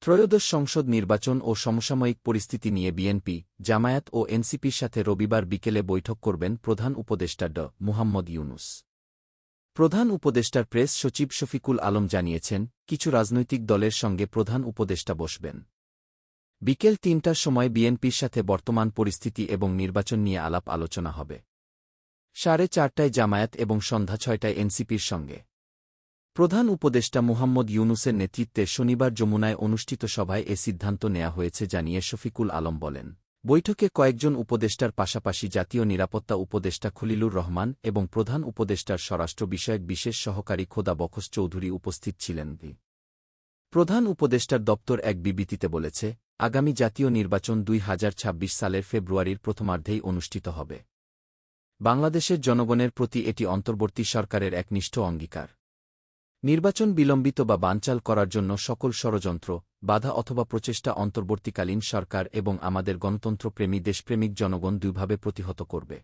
ত্রয়োদশ সংসদ নির্বাচন ও সমসাময়িক পরিস্থিতি নিয়ে বিএনপি, জামায়াত ও এনসিপির সাথে রবিবার বিকেলে বৈঠক করবেন প্রধান উপদেষ্টা মুহাম্মদ ইউনূস। প্রধান উপদেষ্টার প্রেস সচিব শফিকুল আলম জানিয়েছেন, কিছু রাজনৈতিক দলের সঙ্গে প্রধান উপদেষ্টা বসবেন। বিকেল ৩টার সময় বিএনপির সাথে বর্তমান পরিস্থিতি এবং নির্বাচন নিয়ে আলাপ আলোচনা হবে। ৪:৩০টায় জামায়াত এবং সন্ধ্যা ৬টায় এনসিপির সঙ্গে। প্রধান উপদেষ্টা মুহাম্মদ ইউনূসের নেতৃত্বে শনিবার যমুনায় অনুষ্ঠিত সভায় এ সিদ্ধান্ত নেওয়া হয়েছে জানিয়ে শফিকুল আলম বলেন, বৈঠকে কয়েকজন উপদেষ্টার পাশাপাশি জাতীয় নিরাপত্তা উপদেষ্টা খলিলুর রহমান এবং প্রধান উপদেষ্টার স্বরাষ্ট্র বিষয়ক বিশেষ সহকারী খোদা বখশ চৌধুরী উপস্থিত ছিলেন। প্রধান উপদেষ্টার দপ্তর এক বিবৃতিতে বলেছে, আগামী জাতীয় নির্বাচন ২০২৬ সালের ফেব্রুয়ারির প্রথমার্ধেই অনুষ্ঠিত হবে। বাংলাদেশের জনগণের প্রতি এটি অন্তর্বর্তী সরকারের একনিষ্ঠ অঙ্গীকার। নির্বাচন বিলম্বিত বা বানচাল করার জন্য সকল ষড়যন্ত্র, বাধা অথবা প্রচেষ্টা অন্তর্বর্তীকালীন সরকার এবং আমাদের গণতন্ত্রপ্রেমী দেশপ্রেমিক জনগণ দুইভাবে প্রতিহত করবে।